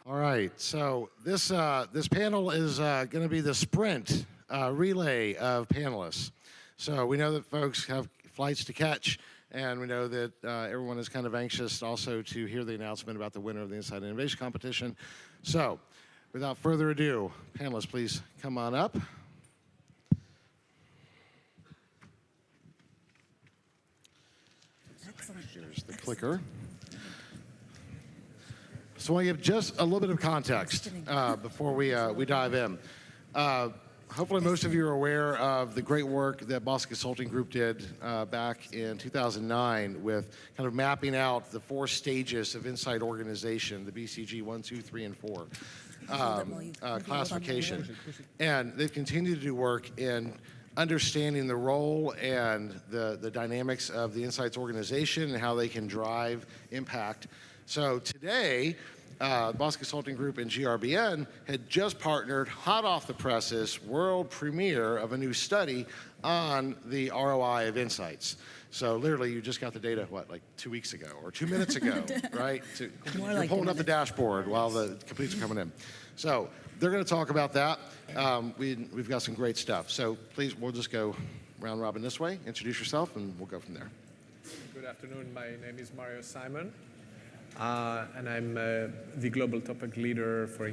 All right, so this panel is going to be the sprint relay of panelists. So we know that folks have flights to catch, and we know that everyone is kind of anxious also to hear the announcement about the winner of the Inside Innovation Competition. So without further ado, panelists, please come on up. Excellent. Here's the clicker. So I want to give just a little bit of context before we dive in. Hopefully most of you are aware of the great work that Boston Consulting Group did back in 2009 with kind of mapping out the 4 stages of insight organization, the BCG 1, 2, 3, and 4 classification. And they've continued to do work in understanding the role and the dynamics of the insights organization and how they can drive impact. So today, Boston Consulting Group and GRBN had just partnered, hot off the presses, world premiere of a new study on the ROI of insights. So literally, you just got the data, what, like 2 weeks ago or 2 minutes ago, right? You're like pulling up the dashboard while the completes are coming in. So they're going to talk about that. We've got some great stuff. So please, we'll just go round robin this way. Introduce yourself, and we'll go from there. Good afternoon. My name is Mario Simon. And I'm the global topic leader for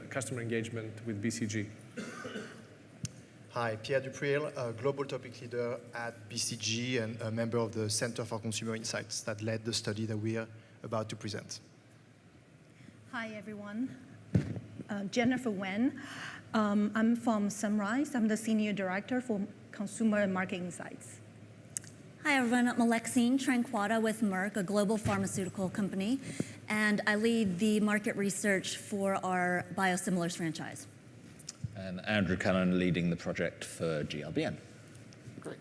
customer engagement with BCG. Hi, Pierre Dupriel, a global topic leader at BCG and a member of the Center for Consumer Insights that led the study that we are about to present. Hi, everyone. Jennifer Wen. I'm from Sunrise. I'm the Senior Director for Consumer and Market Insights. Hi, everyone. I'm Alexine Tranquata with Merck, a global pharmaceutical company, and I lead the market research for our biosimilars franchise. And Andrew Cullen leading the project for GRBN. Great.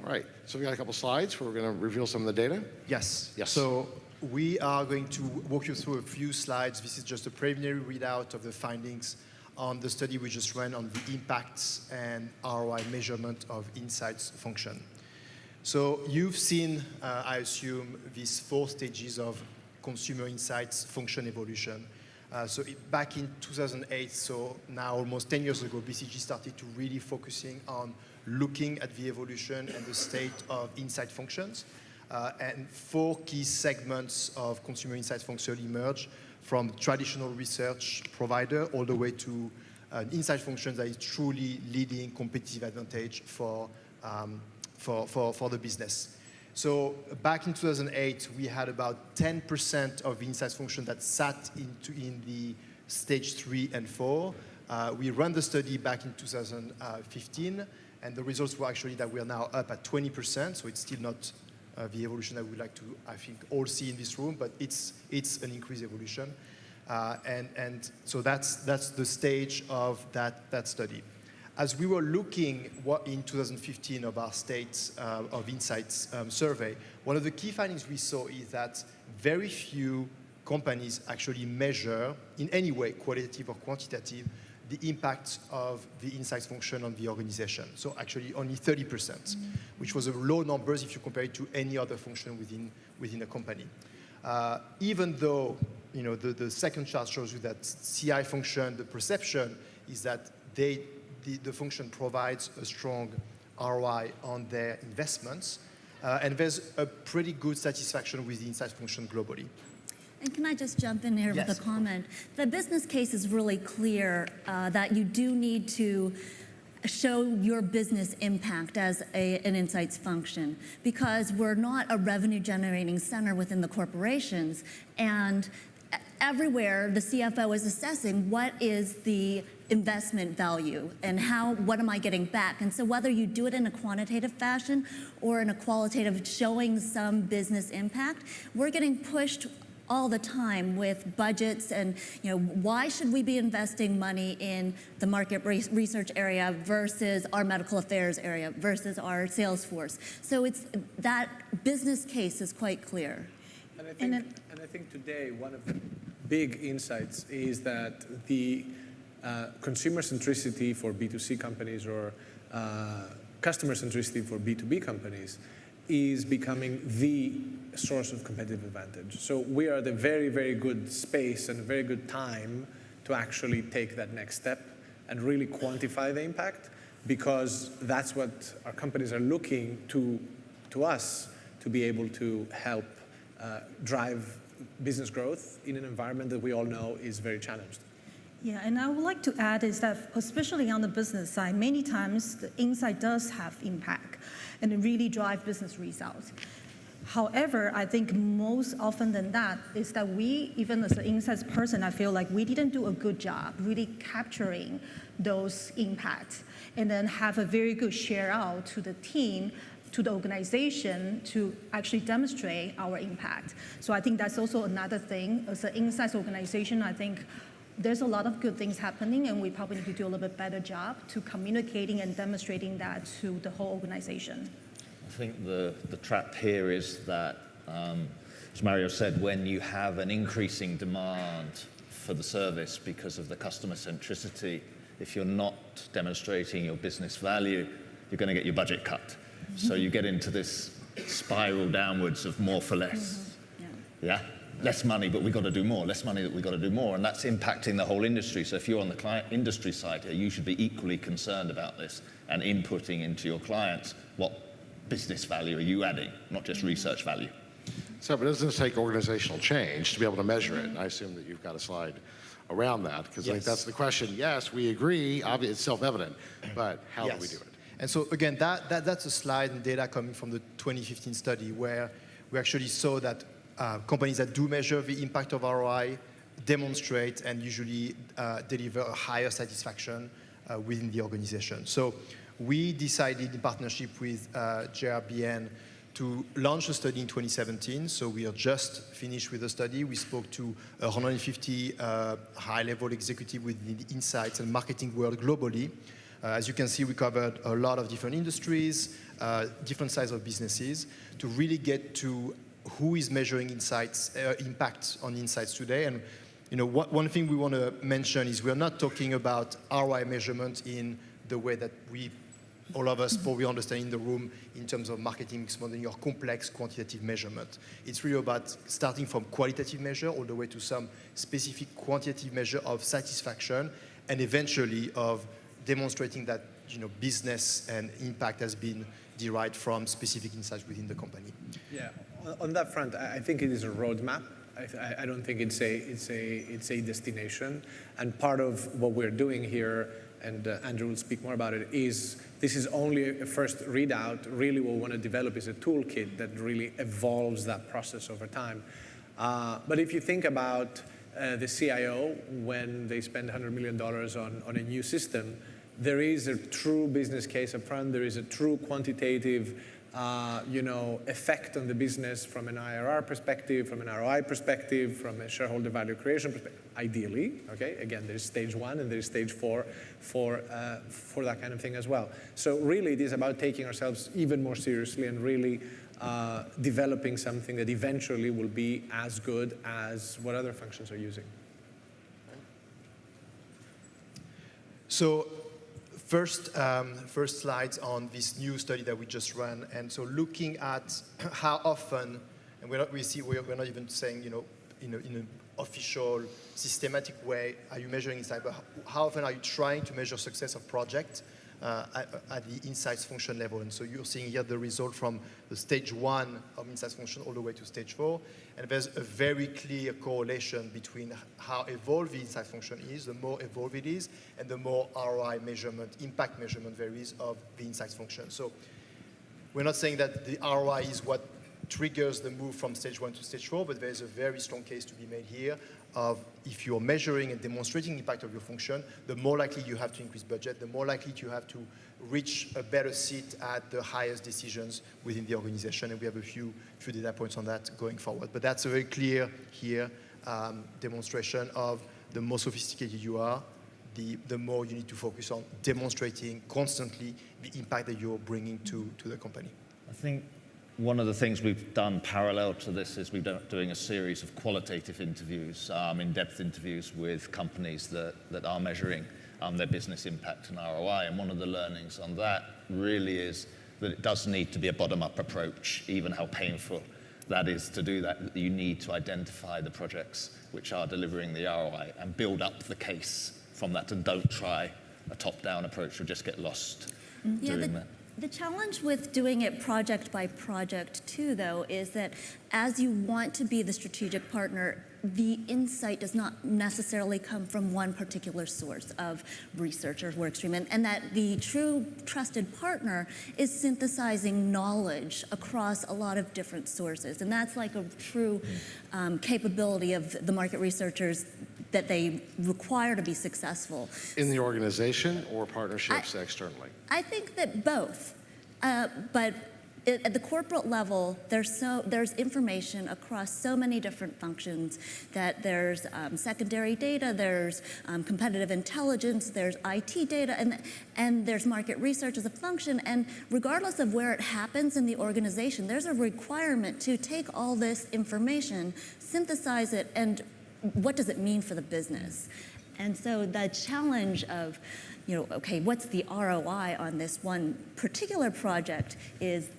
All right. So we got a couple slides where we're going to reveal some of the data. Yes. Yes. So we are going to walk you through a few slides. This is just a preliminary readout of the findings on the study we just ran on the impacts and ROI measurement of insights function. So you've seen, I assume, these 4 stages of consumer insights function evolution. Back in 2008, so now almost 10 years ago, BCG started to really focusing on looking at the evolution and the state of insight functions. And 4 key segments of consumer insights function emerge from traditional research provider all the way to an insight function that is truly leading competitive advantage for the business. So back in 2008, we had about 10% of insights function that sat in the stage 3 and 4. We ran the study back in 2015, and the results were actually that we are now up at 20%, so it's still not the evolution that we'd like to, I think, all see in this room, but it's an increased evolution. And so that's the stage of that study. As we were looking in 2015 of our State of Insights survey, one of the key findings we saw is that very few companies actually measure in any way, qualitative or quantitative, the impact of the insights function on the organization. So actually only 30%, which was a low numbers if you compare it to any other function within a company. Even though the second chart shows you that CI function, the perception is that the function provides a strong ROI on their investments, and there's a pretty good satisfaction with the insights function globally. And can I just jump in here Yes, with a comment? The business case is really clear that you do need to show your business impact as an insights function, because we're not a revenue generating center within the corporations, and everywhere the CFO is assessing what is the investment value and what am I getting back. And so whether you do it in a quantitative fashion or in a qualitative showing some business impact, we're getting pushed all the time with budgets and why should we be investing money in the market research area versus our medical affairs area versus our sales force. So it's that business case is quite clear. And I think today one of the big insights is that the consumer centricity for B2C companies or customer centricity for B2B companies is becoming the source of competitive advantage. So we are at a very, very good space and a very good time to actually take that next step and really quantify the impact, because that's what our companies are looking to us to be able to help drive business growth in an environment that we all know is very challenged. Yeah, and I would like to add is that, especially on the business side, many times the insight does have impact and it really drive business results. However, I think most often than that is that we, even as an insights person, I feel like we didn't do a good job really capturing those impacts and then have a very good share out to the team, to the organization to actually demonstrate our impact. So I think that's also another thing. As an insights organization, I think there's a lot of good things happening and we probably need to do a little bit better job to communicating and demonstrating that to the whole organization. I think the trap here is that, as Mario said, when you have an increasing demand for the service because of the customer centricity, if you're not demonstrating your business value, you're going to get your budget cut. So you get into this spiral downwards of more for less. Yeah? Less money, but we've got to do more. Less money, but we've got to do more. And that's impacting the whole industry. So if you're on the client industry side here, you should be equally concerned about this and inputting into your clients what business value are you adding, not just research value. So, but doesn't this take organizational change to be able to measure it? And I assume that you've got a slide around that, because I think that's the question. Yes, we agree, obviously it's self-evident, but how do we do it? And so again, that's a slide and data coming from the 2015 study where we actually saw that companies that do measure the impact of ROI demonstrate and usually deliver a higher satisfaction within the organization. So we decided in partnership with JRBN to launch a study in 2017. So we are just finished with the study. We spoke to 150 high-level executives within the insights and marketing world globally. As you can see, we covered a lot of different industries, different size of businesses, to really get to who is measuring insights, impact on insights today. And one thing we want to mention is we're not talking about ROI measurement in the way that all of us probably understand in the room in terms of marketing mix modeling or complex quantitative measurement. It's really about starting from qualitative measure all the way to some specific quantitative measure of satisfaction and eventually of demonstrating that business and impact has been derived from specific insights within the company. Yeah, on that front, I think it is a roadmap. I don't think it's a destination. And part of what we're doing here, and Andrew will speak more about it, is this is only a first readout. Really what we want to develop is a toolkit that really evolves that process over time. But if you think about the CIO, when they spend $100 million on a new system, there is a true business case up front. There is a true quantitative effect on the business from an IRR perspective, from an ROI perspective, from a shareholder value creation perspective, ideally. Okay, again, there's stage 1 and there's stage 4 for that kind of thing as well. So really, it is about taking ourselves even more seriously and really developing something that eventually will be as good as what other functions are using. So first slides on this new study that we just ran, and so looking at how often, and we're not even saying in an official systematic way are you measuring insight, but how often are you trying to measure success of project at the insights function level. And so you're seeing here the result from the stage 1 of insights function all the way to stage 4. And there's a very clear correlation between how evolved the insights function is, the more evolved it is, and the more ROI measurement, impact measurement there is of the insights function. So we're not saying that the ROI is what triggers the move from stage 1 to stage 4, but there's a very strong case to be made here of if you're measuring and demonstrating the impact of your function, the more likely you have to increase budget, the more likely you have to reach a better seat at the highest decisions within the organization. And we have a few data points on that going forward. But that's a very clear here demonstration of the more sophisticated you are, the more you need to focus on demonstrating constantly the impact that you're bringing to the company. I think one of the things we've done parallel to this is we've been doing a series of qualitative interviews, in-depth interviews with companies that are measuring their business impact and ROI. And one of the learnings on that really is that it does need to be a bottom-up approach, even how painful that is to do that. You need to identify the projects which are delivering the ROI and build up the case from that, and don't try a top-down approach. You'll just get lost doing that. The challenge with doing it project by project too, though, is that as you want to be the strategic partner, the insight does not necessarily come from one particular source of research or work stream, and that the true trusted partner is synthesizing knowledge across a lot of different sources. And that's like a true capability of the market researchers that they require to be successful. In the organization or partnerships externally? I think that both, but at the corporate level, there's information across so many different functions that there's secondary data, there's competitive intelligence, there's IT data, and there's market research as a function. And regardless of where it happens in the organization, there's a requirement to take all this information, synthesize it, and what does it mean for the business? And so the challenge of, okay, what's the ROI on this one particular project is,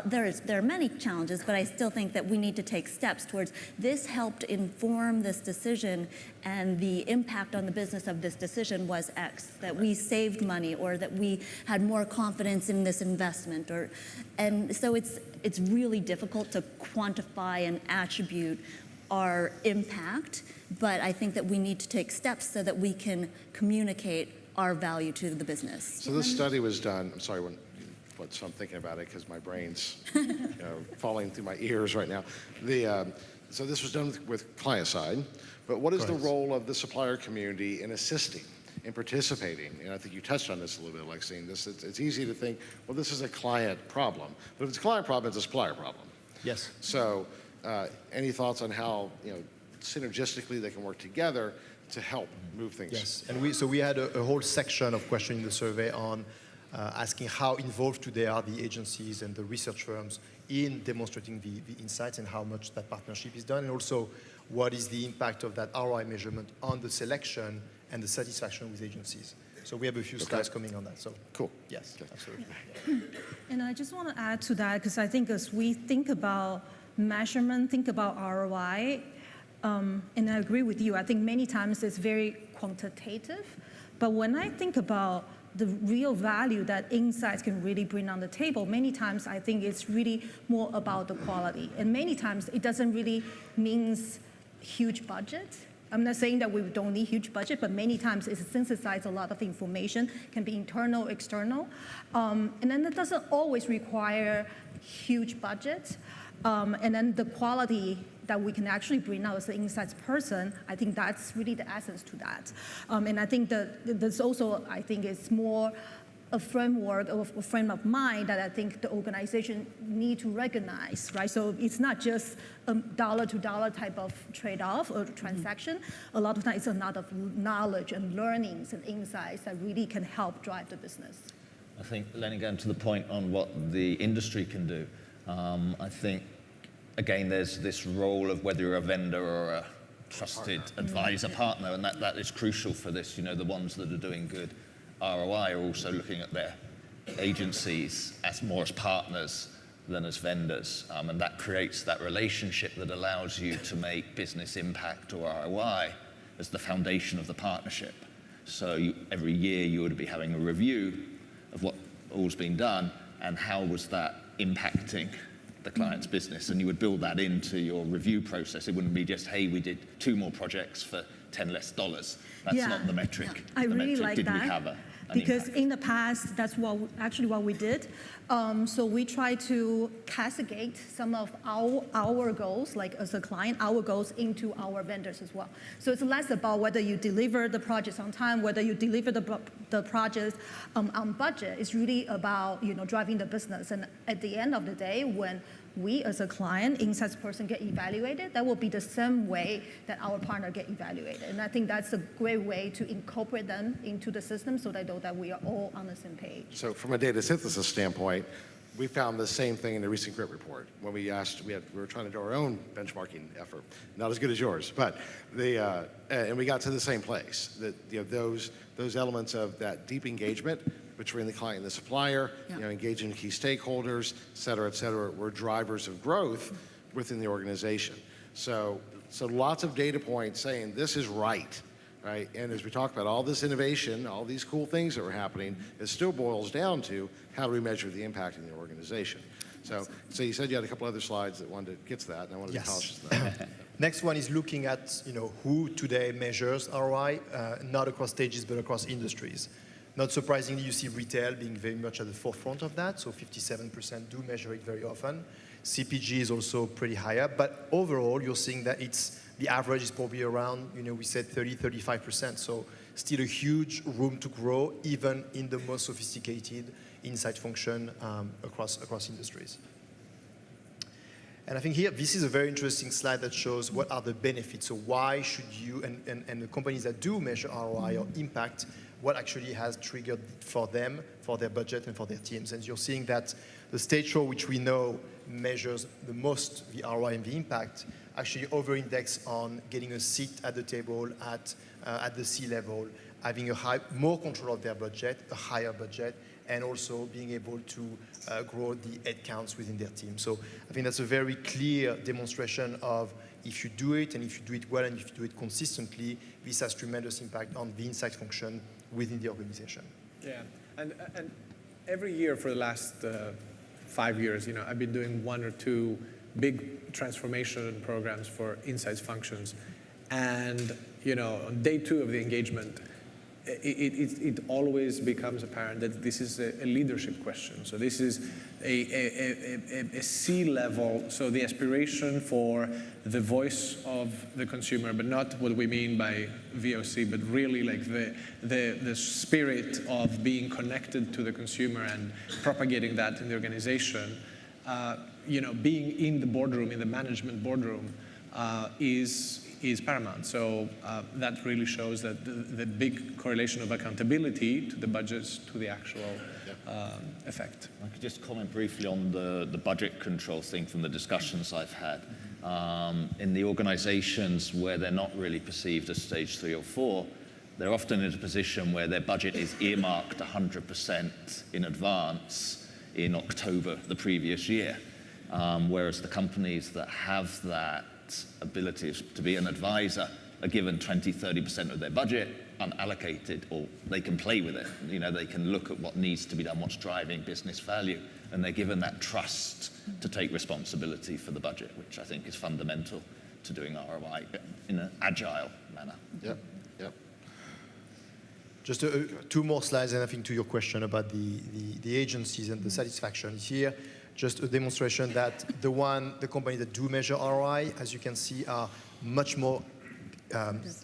there are many challenges, but I still think that we need to take steps towards this helped inform this decision, and the impact on the business of this decision was X, that we saved money, or that we had more confidence in this investment, and so it's really difficult to quantify and attribute our impact, but I think that we need to take steps so that we can communicate our value to the business. So this study was done, I'm sorry, so I'm thinking about it because my brain's falling through my ears right now. So this was done with client side, but what is the role of the supplier community in assisting, in participating? And I think you touched on this a little bit, Lexine. It's easy to think, well, this is a client problem, but if it's a client problem, it's a supplier problem. Yes. So any thoughts on how synergistically they can work together to help move things? Yes, and we had a whole section of questions in the survey on asking how involved today are the agencies and the research firms in demonstrating the insights, and how much that partnership is done, and also what is the impact of that ROI measurement on the selection and the satisfaction with agencies. So we have a few slides coming on that. So cool. Yes, absolutely. And I just want to add to that, because I think as we think about measurement, think about ROI, and I agree with you, I think many times it's very quantitative, but when I think about the real value that insights can really bring on the table, many times I think it's really more about the quality. And many times it doesn't really mean huge budget. I'm not saying that we don't need huge budget, but many times it's synthesize a lot of information, can be internal, external. And then it doesn't always require huge budget. And then the quality that we can actually bring out as an insights person, I think that's really the essence to that. And I think that there's also, I think it's more a framework of a frame of mind that I think the organization need to recognize, right? So it's not just a dollar-to-dollar type of trade-off or transaction. A lot of times it's a lot of knowledge and learnings and insights that really can help drive the business. I think, Lenny, going to the point on what the industry can do, I think, again, there's this role of whether you're a vendor or a trusted advisor partner, and that is crucial for this. The ones that are doing good ROI are also looking at their agencies as partners than as vendors, and that creates that relationship that allows you to make business impact or ROI as the foundation of the partnership. So every year you would be having a review of what all's been done and how was that impacting the client's business, and you would build that into your review process. It wouldn't be just, hey, we did 2 more projects for $10 less. That's not the metric. Yeah. I really metric, like did that. we have an because impact? in the past, that's what we did. So we try to cascade some of our goals, like as a client, our goals into our vendors as well. So it's less about whether you deliver the projects on time, whether you deliver the projects on budget. It's really about driving the business. And at the end of the day, when we as a client, insights person get evaluated, that will be the same way that our partner get evaluated. And I think that's a great way to incorporate them into the system so they know that we are all on the same page. So from a data synthesis standpoint, we found the same thing in the recent GRIT report. When we asked, we were trying to do our own benchmarking effort, not as good as yours, but and we got to the same place, that those elements of that deep engagement between the client and the supplier, engaging key stakeholders, et cetera, were drivers of growth within the organization. So lots of data points saying this is right? And as we talk about all this innovation, all these cool things that were happening, it still boils down to how do we measure the impact in the organization. So you said you had a couple other slides that wanted to get to that, and I wanted to polish that. Next one is looking at who today measures ROI, not across stages but across industries. Not surprisingly, you see retail being very much at the forefront of that, so 57% do measure it very often. CPG is also pretty high up, but overall, you're seeing that the average is probably around, we said 35%, so still a huge room to grow, even in the most sophisticated insight function across industries. And I think here, this is a very interesting slide that shows what are the benefits. So why should you, and the companies that do measure ROI or impact, what actually has triggered for them, for their budget and for their teams. And you're seeing that the stage show, which we know measures the most the ROI and the impact, actually over-index on getting a seat at the table at the C-level, having more control of their budget, a higher budget, and also being able to grow the headcounts within their team. So I think that's a very clear demonstration of if you do it, and if you do it well, and if you do it consistently, this has tremendous impact on the insight function within the organization. Yeah, and every year for the last 5 years, I've been doing 1 or 2 big transformation programs for insights functions. And, on day 2 of the engagement, it always becomes apparent that this is a leadership question. So this is a C-level, so the aspiration for the voice of the consumer, but not what we mean by VOC, but really like the spirit of being connected to the consumer and propagating that in the organization. Being in the boardroom, in the management boardroom, is paramount. So that really shows that the big correlation of accountability to the budgets to the actual effect. I could just comment briefly on the budget control thing from the discussions I've had. In the organizations where they're not really perceived as stage 3 or 4, they're often in a position where their budget is earmarked 100% in advance in October the previous year. Whereas the companies that have that ability to be an advisor are given 20-30% of their budget unallocated, or they can play with it. They can look at what needs to be done, what's driving business value, and they're given that trust to take responsibility for the budget, which I think is fundamental to doing ROI in an agile manner. Yep. Just 2 more slides, and I think to your question about the agencies and the satisfaction here. Just a demonstration that the companies that do measure ROI, as you can see, are much more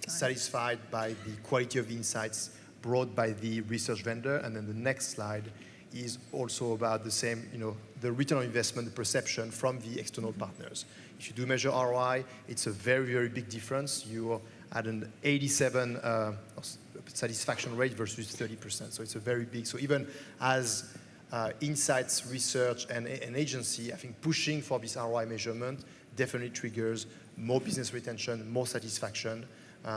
satisfied by the quality of the insights brought by the research vendor. And then the next slide is also about the same, the return on investment, the perception from the external partners. If you do measure ROI, it's a very, very big difference. You're at an 87 satisfaction rate versus 30%. So it's a very big, so even as insights, research, and an agency, I think pushing for this ROI measurement definitely triggers more business retention, more satisfaction.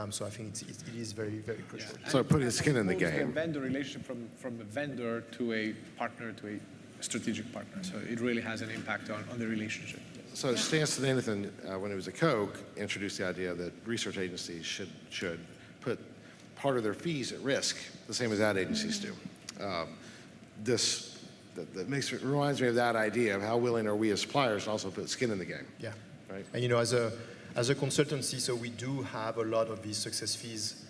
So I think it is very, very crucial. Yeah. So putting skin in the game. The vendor relationship from a vendor to a partner to a strategic partner. So it really has an impact on the relationship. So Stan Nathan, when he was at Coke, introduced the idea that research agencies should put part of their fees at risk, the same as ad agencies do. That reminds me of that idea of how willing are we as suppliers to also put skin in the game. Yeah. Right. And as a consultancy, so we do have a lot of these success fees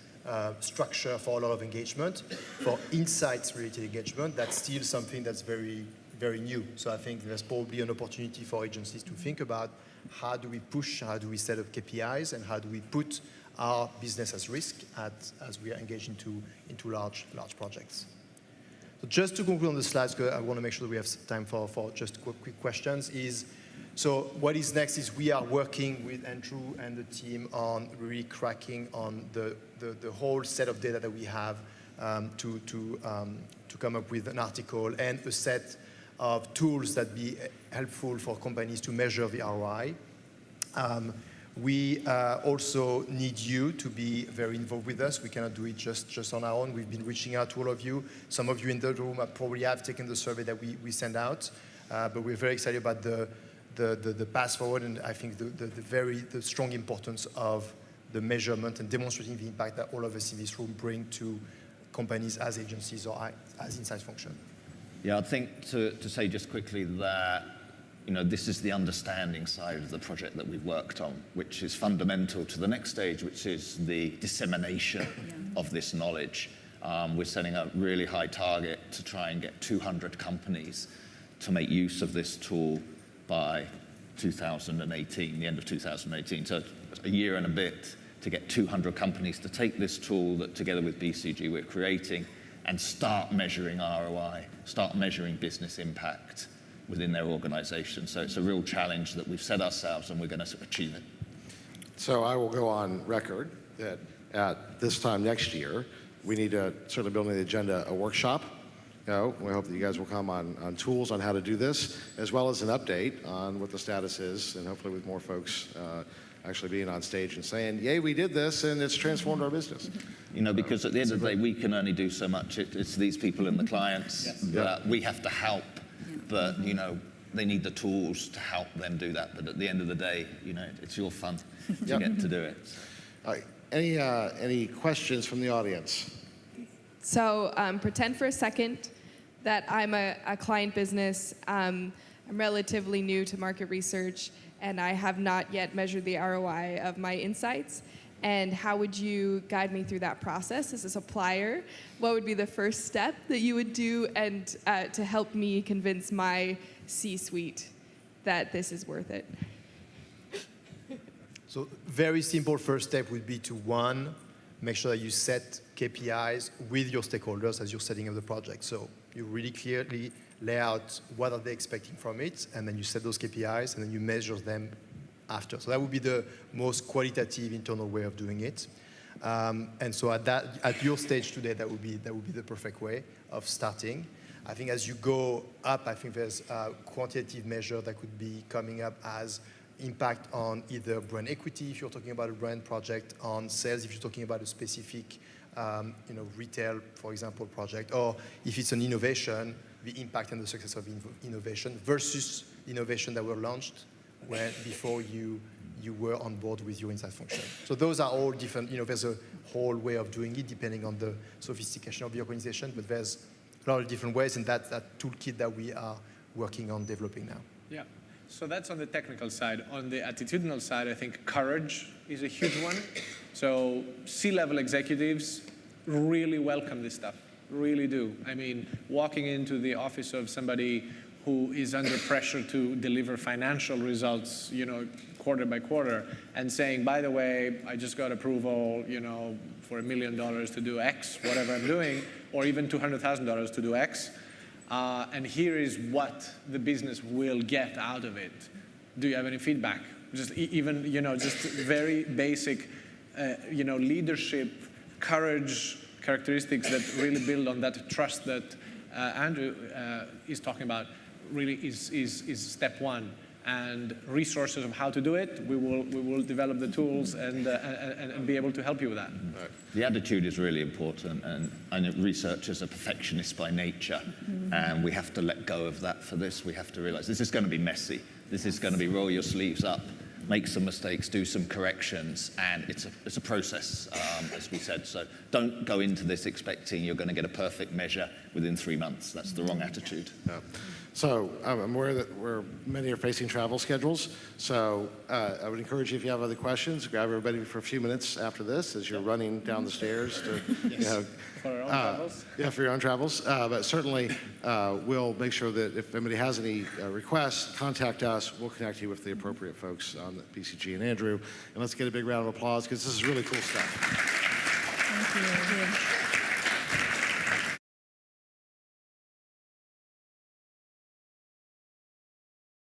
structure for a lot of engagement. For insights-related engagement, that's still something that's very, very new. So I think there's probably an opportunity for agencies to think about how do we push, how do we set up KPIs, and how do we put our business as risk as we are engaged into large projects. So just to conclude on the slides, because I want to make sure that we have time for just quick questions, so what is next is we are working with Andrew and the team on really cracking on the whole set of data that we have to come up with an article and a set of tools that be helpful for companies to measure the ROI. We also need you to be very involved with us. We cannot do it just on our own. We've been reaching out to all of you. Some of you in the room probably have taken the survey that we send out, but we're very excited about the path forward, and I think the strong importance of the measurement and demonstrating the impact that all of us in this room bring to companies as agencies or as insights function. Yeah, I think to say just quickly that this is the understanding side of the project that we've worked on, which is fundamental to the next stage, which is the dissemination of this knowledge. We're setting a really high target to try and get 200 companies to make use of this tool by 2018, the end of 2018. So a year and a bit to get 200 companies to take this tool that together with BCG we're creating and start measuring ROI, start measuring business impact within their organization. So it's a real challenge that we've set ourselves, and we're going to achieve it. So I will go on record that at this time next year, we need to certainly build on the agenda a workshop. We hope that you guys will come on tools on how to do this, as well as an update on what the status is, and hopefully with more folks actually being on stage and saying, yay, we did this, and it's transformed our business. Because at the end of the day, we can only do so much. It's these people and the clients that we have to help. But, they need the tools to help them do that. But at the end of the day, it's your fun to get to do it. All right. Any questions from the audience? So pretend for a second that I'm a client business. I'm relatively new to market research, and I have not yet measured the ROI of my insights. And how would you guide me through that process as a supplier? What would be the first step that you would do and to help me convince my C-suite that this is worth it? So very simple first step would be to, one, make sure that you set KPIs with your stakeholders as you're setting up the project. So you really clearly lay out what are they expecting from it, and then you set those KPIs, and then you measure them after. So that would be the most qualitative internal way of doing it. And so at your stage today, that would be the perfect way of starting. I think as you go up, I think there's a quantitative measure that could be coming up as impact on either brand equity, if you're talking about a brand project, on sales, if you're talking about a specific retail, for example, project, or if it's an innovation, the impact and the success of innovation versus innovation that were launched before you were on board with your insight function. So those are all different. There's a whole way of doing it depending on the sophistication of the organization, but there's a lot of different ways, and that's that toolkit that we are working on developing now. Yeah. So that's on the technical side. On the attitudinal side, I think courage is a huge one. So C-level executives really welcome this stuff, really do. I mean, walking into the office of somebody who is under pressure to deliver financial results, quarter by quarter, and saying, by the way, I just got approval, for $1 million to do X, whatever I'm doing, or even $200,000 to do X, and here is what the business will get out of it. Do you have any feedback? Just even, just very basic, leadership, courage characteristics that really build on that trust that Andrew is talking about. Really is step one, and resources of how to do it. We will develop the tools and be able to help you with that. Right. The attitude is really important, and I know researchers are perfectionists by nature, and we have to let go of that for this. We have to realize this is going to be messy. This is going to be roll your sleeves up, make some mistakes, do some corrections, and it's a process, as we said. So don't go into this expecting you're going to get a perfect measure within 3 months. That's the wrong attitude. Yeah. So I'm aware that many are facing travel schedules. So I would encourage you, if you have other questions, grab everybody for a few minutes after this as you're running down the stairs to, For our own travels. Yeah, for your own travels. But certainly, we'll make sure that if anybody has any requests, contact us. We'll connect you with the appropriate folks on the BCG and Andrew. And let's get a big round of applause, because this is really cool stuff. Thank you.